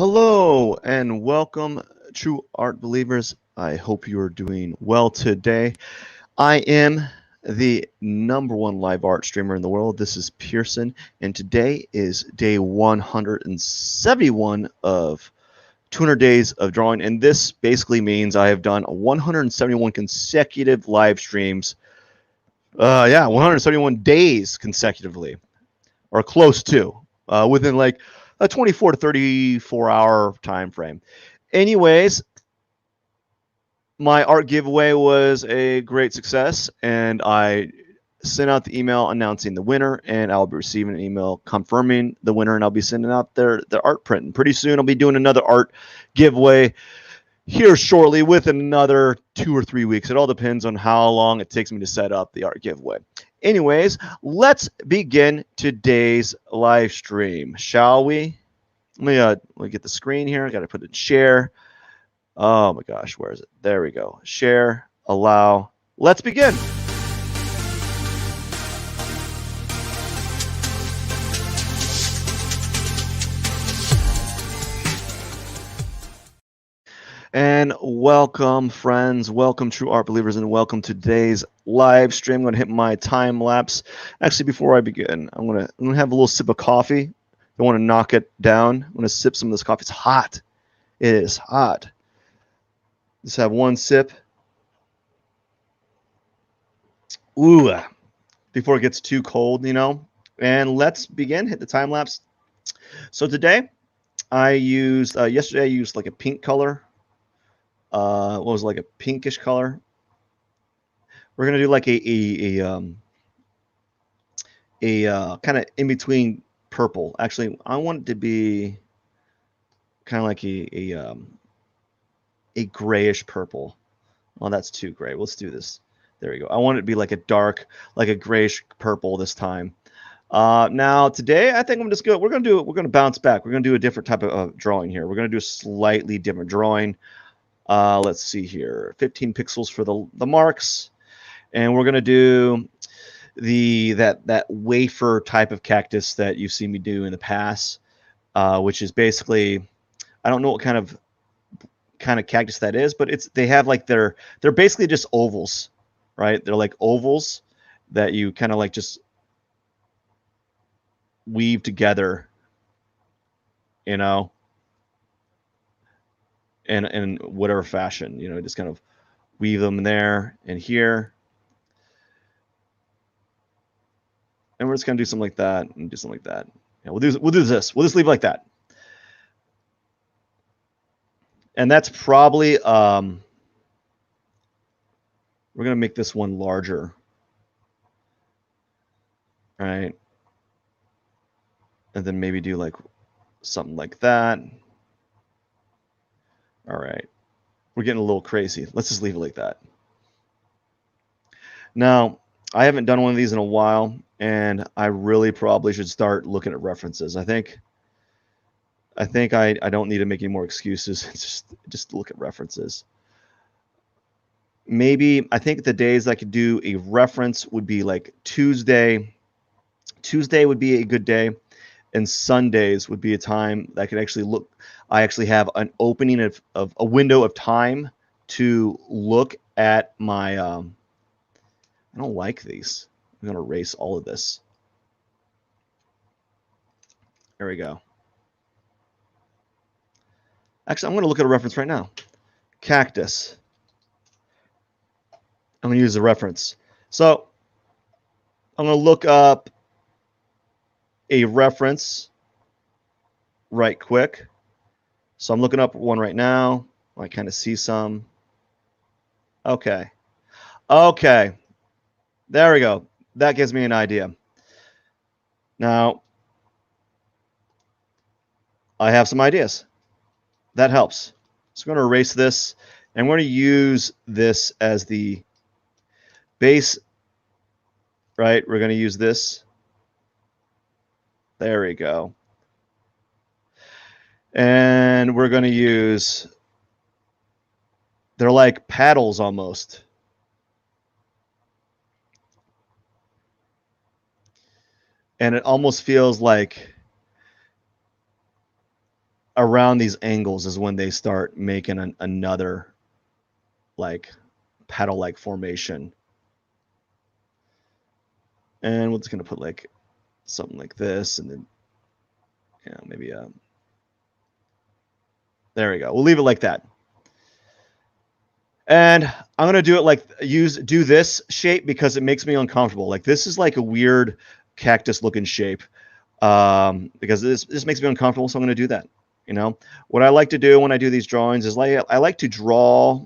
Hello and welcome, true art believers. I hope you are doing well today. I am the number one live art streamer in the world. This is Pierson, and today is day 171 of 200 days of drawing. And this basically means I have done 171 consecutive live streams. 171 days consecutively, or close to, within like a 24 to 34 hour time frame. Anyways, my art giveaway was a great success, and I sent out the email announcing the winner, and I'll be receiving an email confirming the winner, and I'll be sending out their art print. And pretty soon I'll be doing another art giveaway here shortly within another 2 or 3 weeks. It all depends on how long it takes me to set up the art giveaway. Anyways, let's begin today's live stream, shall we? Let me get the screen here. I got to put it in share. Oh my gosh, where is it? There we go. Share, allow. Let's begin. And welcome, friends. Welcome, true art believers, and welcome to today's live stream. I'm going to hit my time lapse. Actually, before I begin, I'm going to have a little sip of coffee. I want to knock it down. I'm going to sip some of this coffee. It's hot. It is hot. Just have one sip. Ooh, before it gets too cold, And let's begin. Hit the time lapse. So today, I used yesterday. I used like a pink color. What was it, like a pinkish color? We're gonna do like a kind of in between purple. Actually, I want it to be kind of like a grayish purple. Well, that's too gray. Let's do this. There we go. I want it to be like a dark, like a grayish purple this time. Now today, I think I'm just good. We're gonna bounce back. We're gonna do a different type of drawing here. We're gonna do a slightly different drawing. Let's see here. 15 pixels for the marks, and we're gonna do that wafer type of cactus that you've seen me do in the past, which is basically, I don't know what kind of cactus that is, but they have like they're basically just ovals, right? They're like ovals that you kind of like just weave together, in whatever fashion, just kind of weave them there and here. And we're just gonna do something like that and do something like that. Yeah, we'll do this. We'll just leave it like that. And that's probably we're gonna make this one larger. All right. And then maybe do like something like that. All right. We're getting a little crazy. Let's just leave it like that. Now, I haven't done one of these in a while, and I really probably should start looking at references. I think I don't need to make any more excuses. It's just look at references. Maybe I think the days I could do a reference would be like Tuesday. Tuesday would be a good day, and Sundays would be a time that I could actually look. I actually have an opening of a window of time to look at my. I don't like these. I'm going to erase all of this. There we go. Actually, I'm going to look at a reference right now. Cactus. I'm going to use a reference. So I'm going to look up a reference right quick. So I'm looking up one right now. I kind of see some. Okay. There we go. That gives me an idea. Now, I have some ideas. That helps. So I'm going to erase this, and we're going to use this as the base, right? We're going to use this. There we go. And we're going to use, they're like paddles almost. And it almost feels like around these angles is when they start making another like petal-like formation. And we're just gonna put like something like this, and then maybe there we go. We'll leave it like that. And I'm gonna do it like do this shape because it makes me uncomfortable. Like this is like a weird cactus looking shape because this makes me uncomfortable. So I'm gonna do that. You know what I like to do when I do these drawings is I like to draw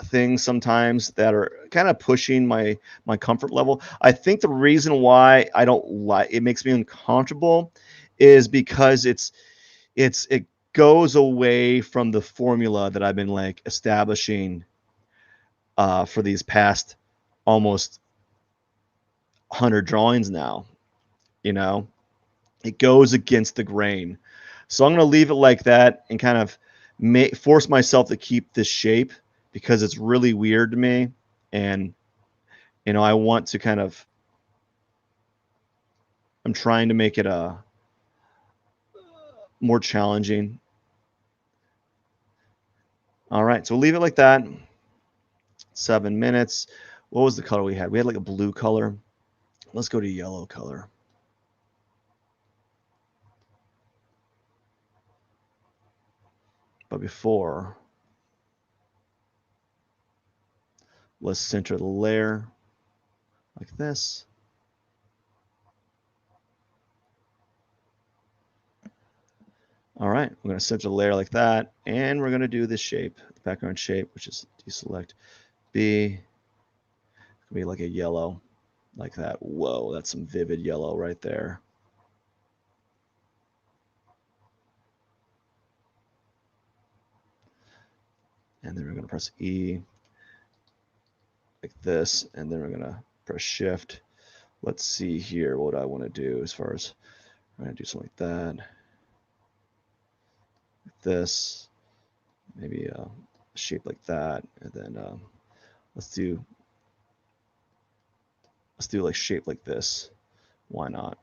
things sometimes that are kind of pushing my comfort level. I think the reason why I don't like it makes me uncomfortable is because it goes away from the formula that I've been like establishing for these past almost 100 drawings now. You know, it goes against the grain. So I'm going to leave it like that and kind of force myself to keep this shape because it's really weird to me. And, I want to kind of, I'm trying to make it more challenging. All right, so we'll leave it like that. 7 minutes. What was the color we had? We had like a blue color. Let's go to yellow color. But before, let's center the layer like this. All right, we're going to center the layer like that, and we're going to do this shape, the background shape, which is deselect B. It's going to be like a yellow, like that. Whoa, that's some vivid yellow right there. And then we're going to press E like this, and then we're going to press Shift. Let's see here what I want to do as far as I'm going to do something like that. Like this, maybe a shape like that, and then let's do like shape like this. Why not?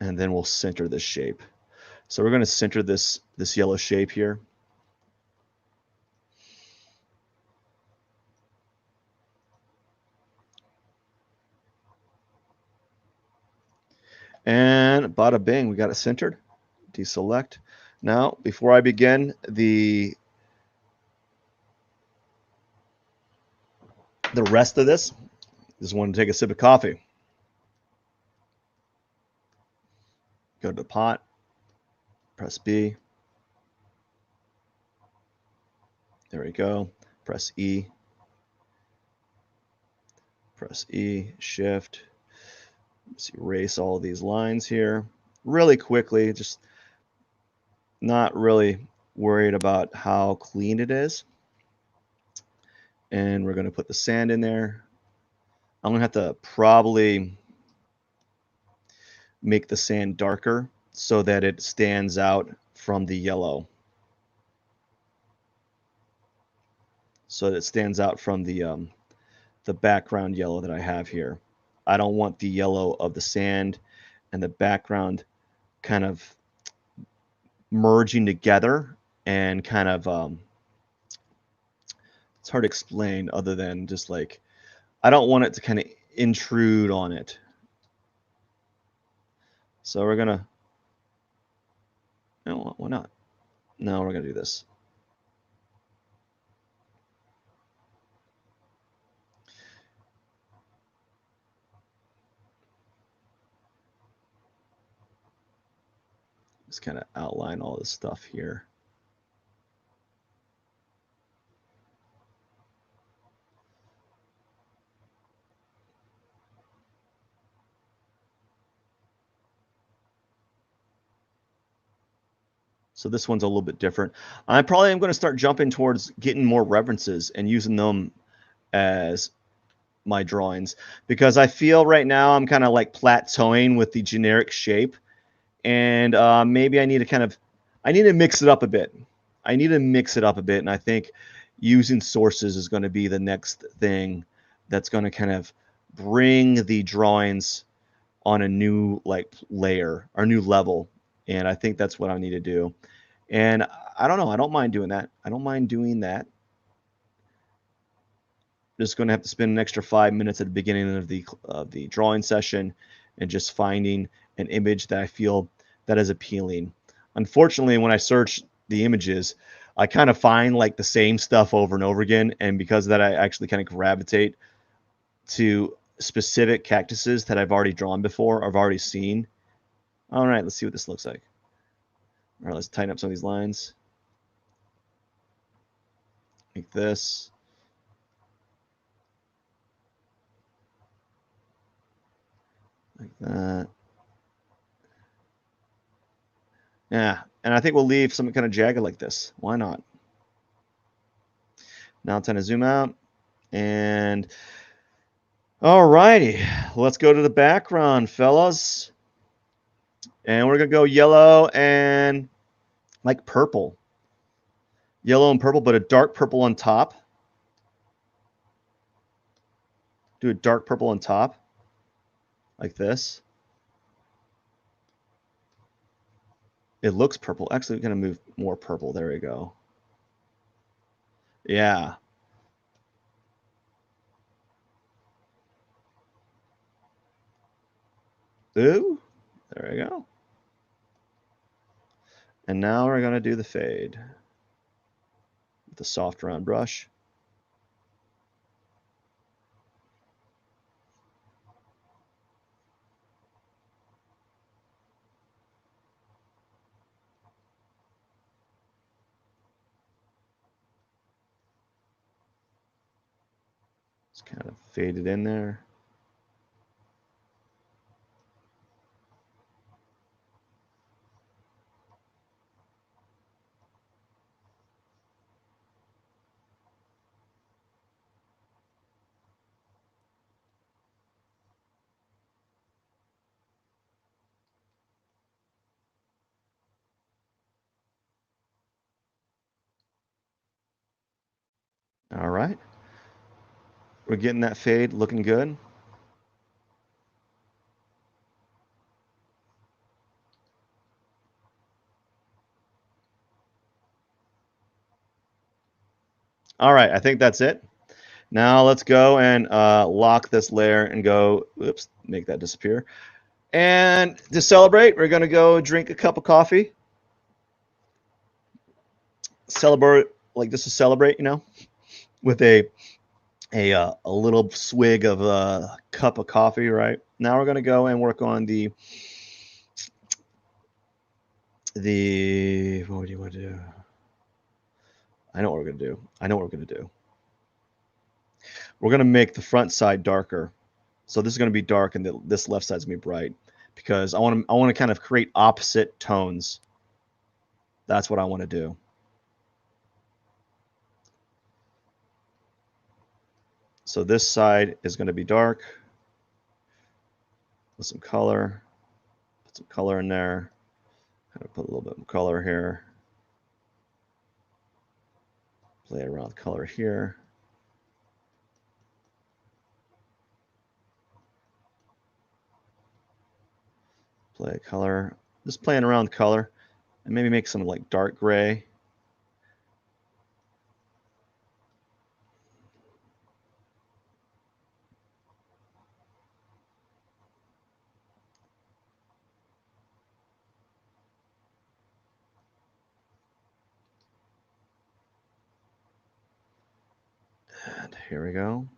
And then we'll center this shape. So we're going to center this yellow shape here. And bada bing, we got it centered. Deselect. Now, before I begin the rest of this, just want to take a sip of coffee. Go to the pot, press B. There we go. Press E. Press E, Shift. Let's erase all of these lines here really quickly. Just not really worried about how clean it is. And we're going to put the sand in there. I'm going to have to probably make the sand darker so that it stands out from the yellow. So that it stands out from the background yellow that I have here. I don't want the yellow of the sand and the background kind of merging together and kind of it's hard to explain other than just like I don't want it to kind of intrude on it. So we're gonna, no, why not? No, we're gonna do this. Just kind of outline all this stuff here. So this one's a little bit different. I probably am going to start jumping towards getting more references and using them as my drawings because I feel right now I'm kind of like plateauing with the generic shape, and maybe I need to mix it up a bit. And I think using sources is going to be the next thing that's going to kind of bring the drawings on a new like layer or new level. And I think that's what I need to do. And I don't know. I don't mind doing that. I don't mind doing that. Just going to have to spend an extra 5 minutes at the beginning of the drawing session and just finding an image that I feel that is appealing. Unfortunately, when I search the images, I kind of find like the same stuff over and over again, and because of that, I actually kind of gravitate to specific cactuses that I've already drawn before, I've already seen. All right, let's see what this looks like. All right, let's tighten up some of these lines. Like this. Like that. Yeah, and I think we'll leave something kind of jagged like this. Why not? Now time to zoom out. And all righty, let's go to the background, fellas. And we're going to go yellow and like purple. Yellow and purple, but a dark purple on top. Do a dark purple on top. Like this. It looks purple. Actually, we're going to move more purple. There we go. Yeah. Ooh. There we go. And now we're going to do the fade with the soft round brush. Just kind of fade it in there. All right. We're getting that fade looking good. All right, I think that's it. Now let's go and lock this layer and go, oops, make that disappear. And to celebrate, we're going to go drink a cup of coffee. Celebrate, like this is celebrate, you know, with a little swig of a cup of coffee, right? Now we're going to go and work on what do you want to do? I know what we're going to do. I know what we're going to do. We're going to make the front side darker. So this is going to be dark and this left side's going to be bright because I want to kind of create opposite tones. That's what I want to do. So this side is going to be dark with some color. Put some color in there. Kind of put a little bit of color here. Play around with color here. Play a color. Just playing around with color. And maybe make some like dark gray. And here we go.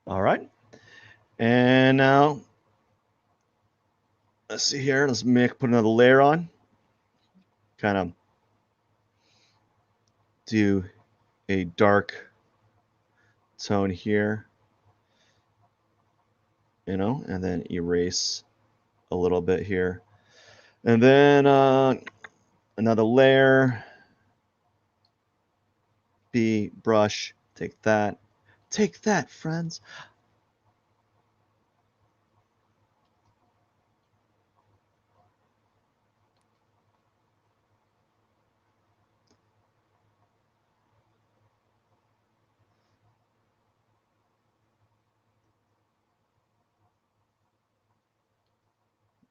All right. And now let's see here. Let's put another layer on. Kind of do a dark tone here, you know, and then erase a little bit here. And then another layer. B, brush, take that. Take that, friends.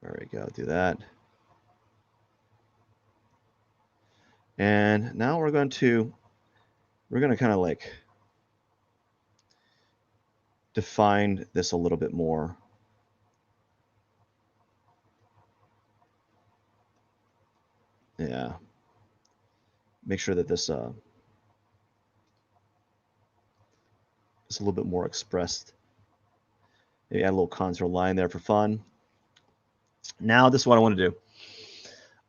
There we go, do that. And now we're going to kind of like define this a little bit more. Yeah. Make sure that this is a little bit more expressed. Maybe add a little contour line there for fun. Now this is what I want to do.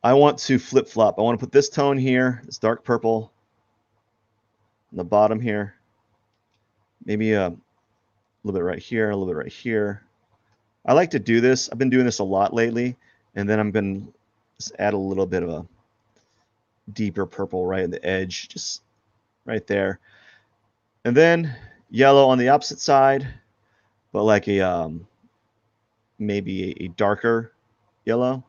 I want to flip-flop. I want to put this tone here, this dark purple, on the bottom here. Maybe a little bit right here, a little bit right here. I like to do this. I've been doing this a lot lately, and then I'm going to just add a little bit of a deeper purple right at the edge, just right there. And then yellow on the opposite side, but like a maybe a darker yellow.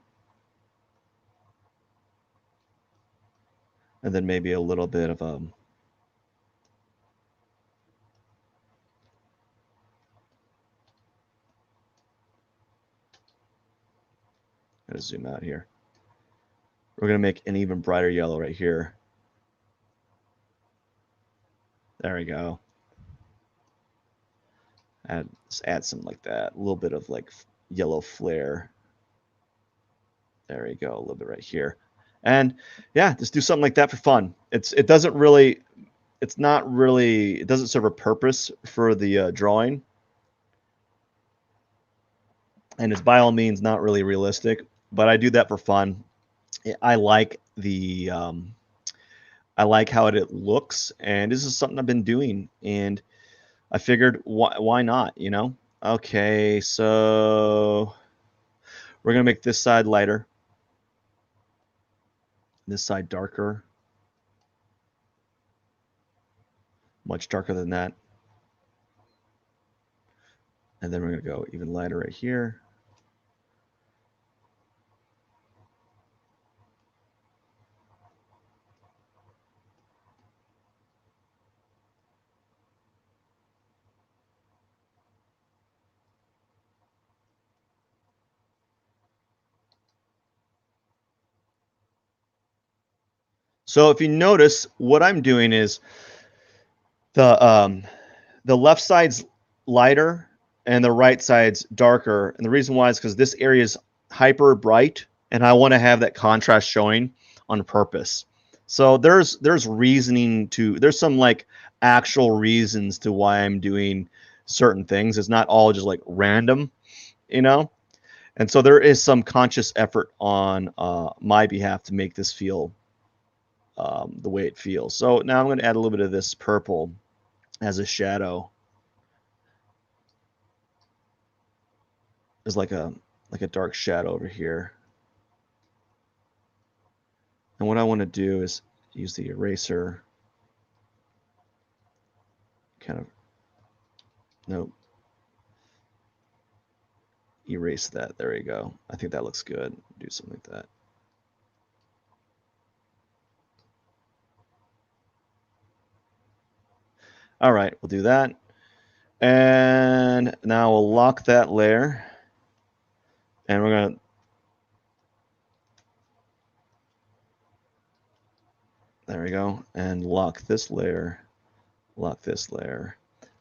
And then maybe a little bit of gotta zoom out here. We're gonna make an even brighter yellow right here. There we go. Just add something like that. A little bit of like yellow flare. There we go. A little bit right here. And yeah, just do something like that for fun. It doesn't serve a purpose for the drawing. And it's by all means not really realistic, but I do that for fun. I like I like how it looks, and this is something I've been doing, and I figured why not, you know? Okay, so we're gonna make this side lighter, this side darker, much darker than that. And then we're gonna go even lighter right here. So if you notice, what I'm doing is the left side's lighter and the right side's darker. And the reason why is because this area is hyper bright, and I want to have that contrast showing on purpose. So there's some like actual reasons to why I'm doing certain things. It's not all just like random, you know? And so there is some conscious effort on my behalf to make this feel the way it feels. So now I'm going to add a little bit of this purple as a shadow. There's like a dark shadow over here. And what I want to do is use the eraser. Erase that. There we go. I think that looks good. Do something like that. All right, we'll do that. And now we'll lock that layer. And we're going to there we go. And lock this layer. Lock this layer.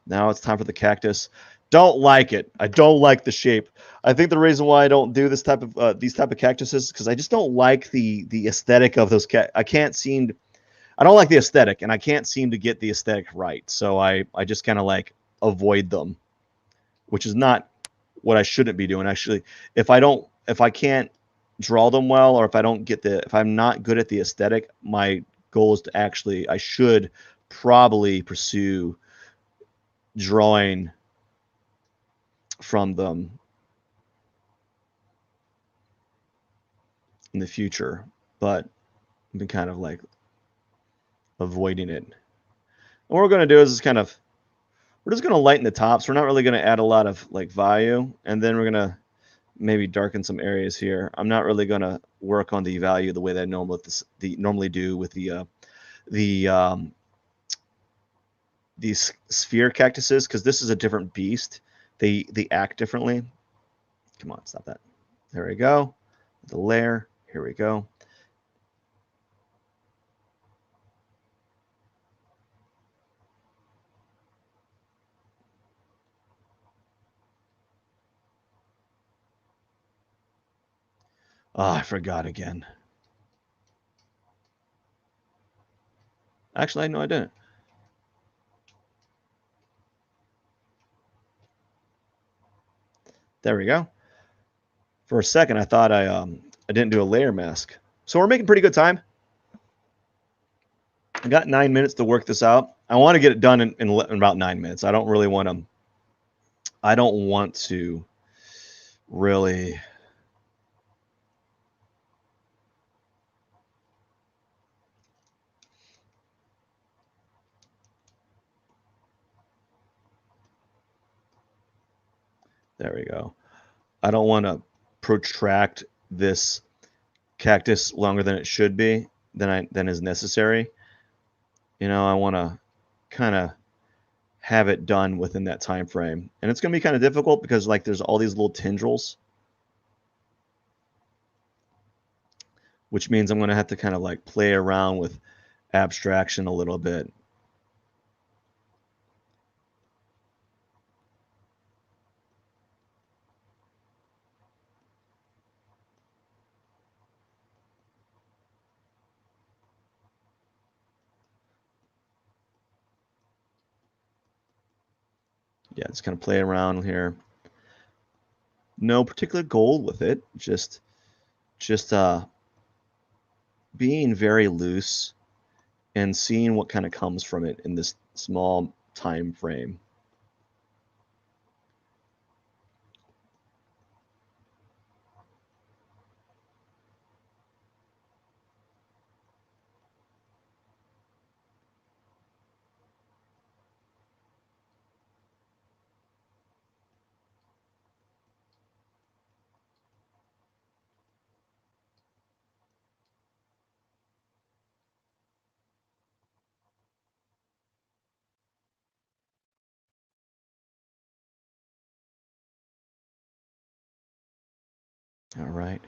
Now it's time for the cactus. Don't like it. I don't like the shape. I think the reason why I don't do this type of these type of cactuses is because I just don't like the aesthetic of those. I don't like the aesthetic, and I can't seem to get the aesthetic right. So I just kind of like avoid them, which is not what I shouldn't be doing. Actually, if I don't if I can't draw them well, or if I don't get if I'm not good at the aesthetic, my goal is to actually, I should probably pursue drawing from them in the future, but I've been kind of like avoiding it. And what we're going to do is just kind of, we're just going to lighten the tops. We're not really going to add a lot of like value, and then we're going to maybe darken some areas here. I'm not really going to work on the value the way that I normally do with the these sphere cactuses, because this is a different beast. They act differently. Come on, stop that. There we go. The layer. Here we go. Oh, I forgot again. Actually, no, I didn't. There we go. For a second, I thought I didn't do a layer mask. So we're making pretty good time. I got 9 minutes to work this out. I want to get it done in about 9 minutes. I don't really want to. I don't want to really. There we go. I don't want to protract this cactus longer than it should be, than is necessary. You know, I want to kind of have it done within that time frame, and it's going to be kind of difficult because like there's all these little tendrils, which means I'm going to have to kind of like play around with abstraction a little bit. Yeah, just kind of play around here. No particular goal with it, just being very loose and seeing what kind of comes from it in this small time frame. All right.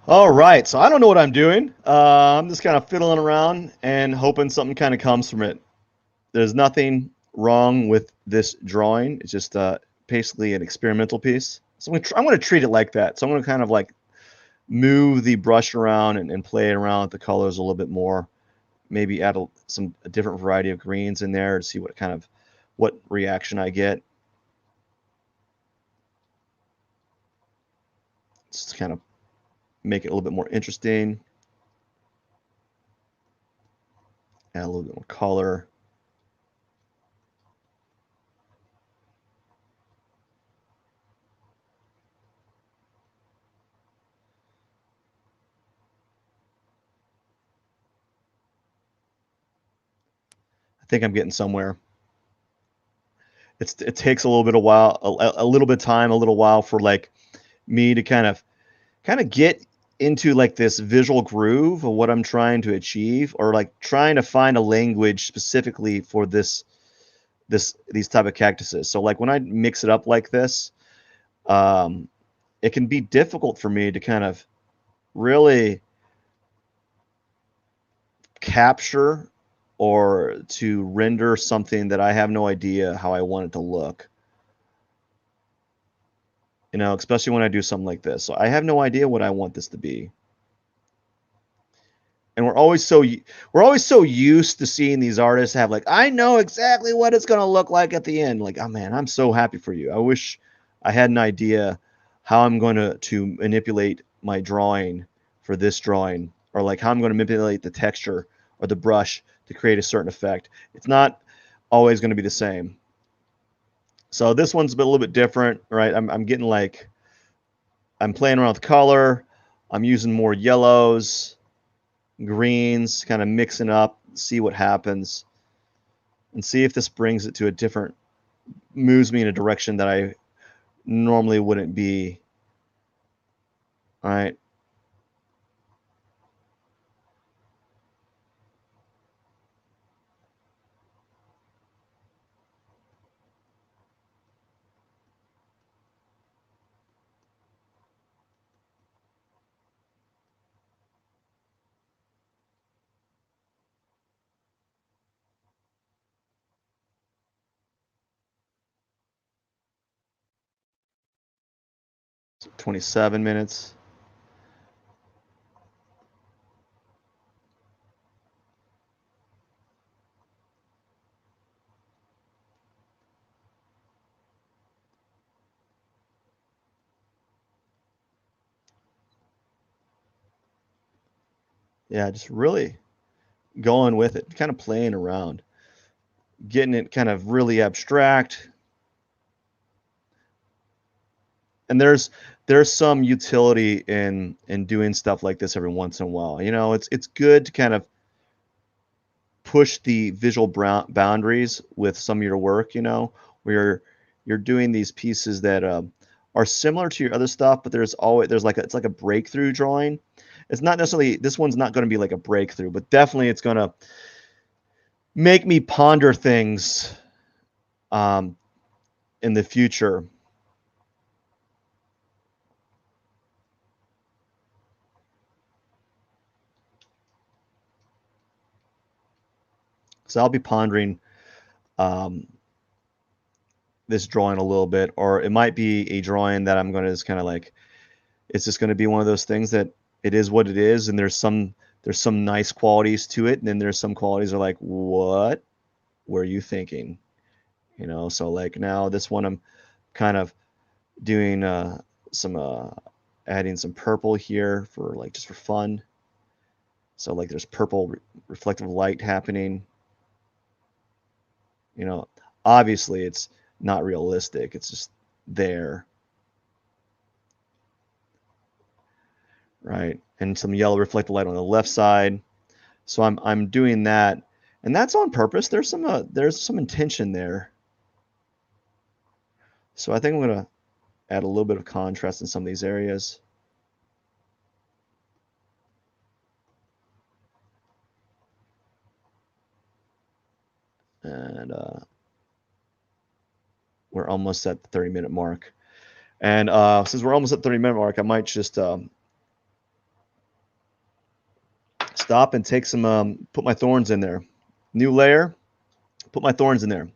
All right, so I don't know what I'm doing. I'm just kind of fiddling around and hoping something kind of comes from it. There's nothing wrong with this drawing. It's just basically an experimental piece. So I'm going to treat it like that. So I'm going to kind of like move the brush around and play around with the colors a little bit more. Maybe add a different variety of greens in there to see what reaction I get. Just to kind of make it a little bit more interesting. Add a little bit more color. I think I'm getting somewhere. it takes a little bit of while, a little bit of time, a little while for like me to kind of get into like this visual groove of what I'm trying to achieve, or like trying to find a language specifically for these type of cactuses. So like when I mix it up like this, um, it can be difficult for me to kind of really capture or to render something that I have no idea how I want it to look. You know, especially when I do something like this. So I have no idea what I want this to be. And we're always so used to seeing these artists have like, I know exactly what it's going to look like at the end. Like, oh man, I'm so happy for you. I wish I had an idea how I'm going to manipulate my drawing for this drawing, or like how I'm going to manipulate the texture or the brush to create a certain effect. It's not always going to be the same. So this one's a little bit different, right? I'm getting like, I'm playing around with color. I'm using more yellows, greens, kind of mixing up, see what happens, and see if this brings it to a different, moves me in a direction that I normally wouldn't be. All right. So 27 minutes. Yeah, just really going with it, kind of playing around, getting it kind of really abstract. And there's some utility in doing stuff like this every once in a while. You know, it's good to kind of push the visual boundaries with some of your work, you know, where you're doing these pieces that are similar to your other stuff, but there's like it's like a breakthrough drawing. It's not necessarily, this one's not going to be like a breakthrough, but definitely it's going to make me ponder things um, in the future. So I'll be pondering um, this drawing a little bit, or it might be a drawing that I'm going to just kind of like, it's just going to be one of those things that it is what it is, and there's some nice qualities to it, and then there's some qualities that are like, what were you thinking? You know, so like now this one I'm kind of doing some adding some purple here for like just for fun. So like there's purple reflective light happening. You know, obviously it's not realistic. It's just there, right? And some yellow reflective light on the left side. So I'm doing that, and that's on purpose. There's some intention there. So I think I'm gonna add a little bit of contrast in some of these areas. And we're almost at the 30-minute mark. And since we're almost at the 30-minute mark, I might just stop and take some, put my thorns in there. New layer, put my thorns in there.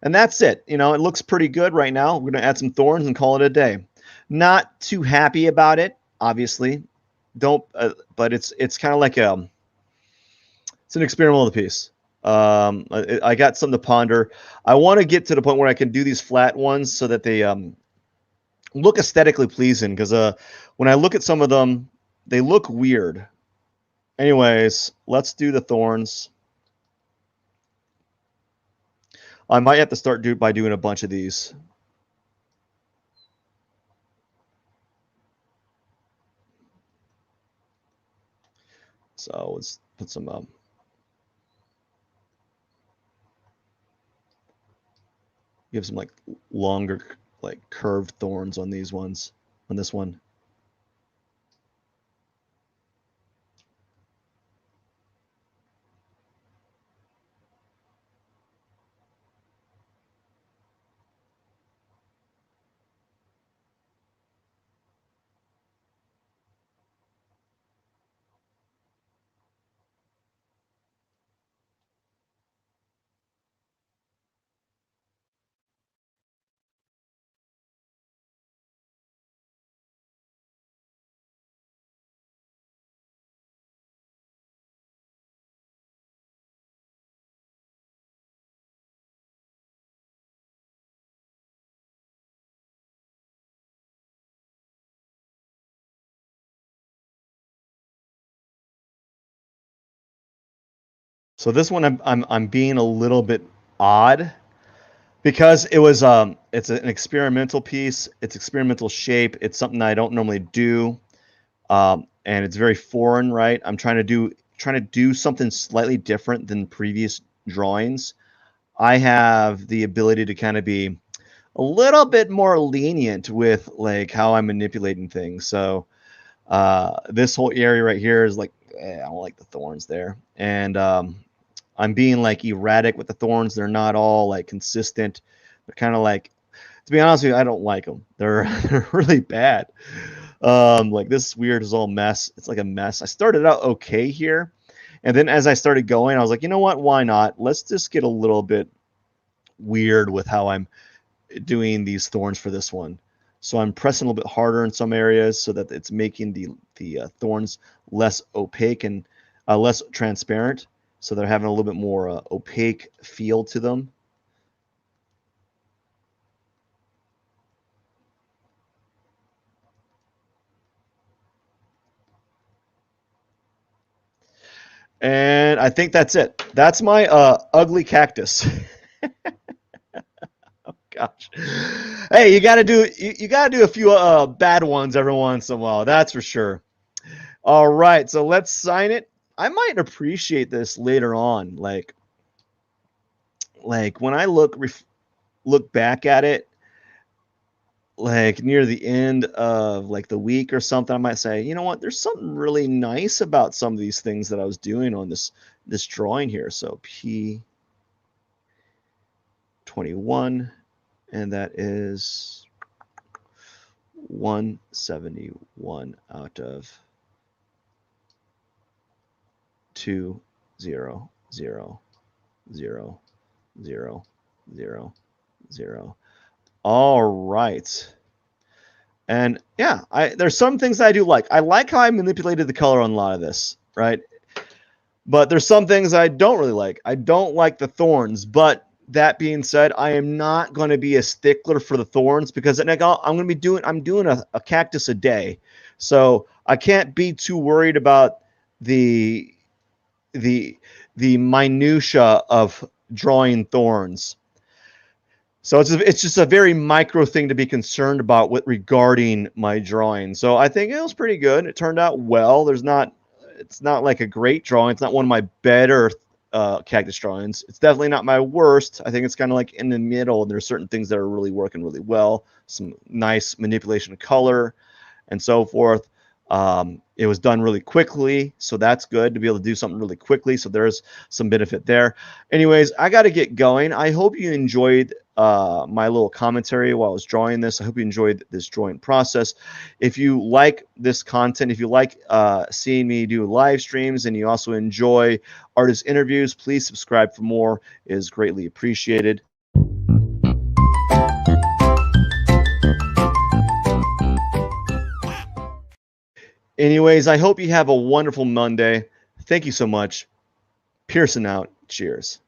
And that's it. You know, it looks pretty good right now. We're going to add some thorns and call it a day. Not too happy about it, obviously. Don't, but it's kind of like it's an experimental piece. I got something to ponder. I want to get to the point where I can do these flat ones so that they look aesthetically pleasing. Because when I look at some of them, they look weird. Anyways, let's do the thorns. I might have to start by doing a bunch of these. So let's put some You have some like longer, like curved thorns on these ones, on this one. So this one I'm being a little bit odd because it's an experimental piece, it's experimental shape, it's something I don't normally do, and it's very foreign, right? I'm trying to do something slightly different than previous drawings. I have the ability to kind of be a little bit more lenient with like how I'm manipulating things. So this whole area right here is like, I don't like the thorns there, and I'm being like erratic with the thorns. They're not all like consistent. They're kind of like, to be honest with you, I don't like them. They're they're really bad. Like this weird is all mess. It's like a mess. I started out okay here, and then as I started going, I was like, you know what? Why not? Let's just get a little bit weird with how I'm doing these thorns for this one. So I'm pressing a little bit harder in some areas so that it's making the thorns less opaque and less transparent. So they're having a little bit more opaque feel to them. And I think that's it. That's my ugly cactus. Gosh. Hey, you gotta do a few bad ones every once in a while. That's for sure. All right, so let's sign it. I might appreciate this later on, like when I look back at it, like near the end of like the week or something. I might say, you know what? There's something really nice about some of these things that I was doing on this drawing here. So P21, and that is 171 out of 2000000. All right. And yeah, there's some things I do like. I like how I manipulated the color on a lot of this, right? But there's some things I don't really like. I don't like the thorns. But that being said, I am not going to be a stickler for the thorns because I'm going to be doing a cactus a day, so I can't be too worried about the the the minutia of drawing thorns. So it's just a very micro thing to be concerned about with regarding my drawing. So I think it was pretty good. It turned out well. It's not like a great drawing. It's not one of my better cactus drawings. It's definitely not my worst. I think it's kind of like in the middle. And there's certain things that are really working really well. Some nice manipulation of color and so forth. It was done really quickly, so that's good to be able to do something really quickly. So there's some benefit there. Anyways, I got to get going. I hope you enjoyed my little commentary while I was drawing this. I hope you enjoyed this drawing process. If you like this content, if you like seeing me do live streams, and you also enjoy artist interviews, please subscribe for more. It is greatly appreciated. Anyways, I hope you have a wonderful Monday. Thank you so much. Pierson out. Cheers.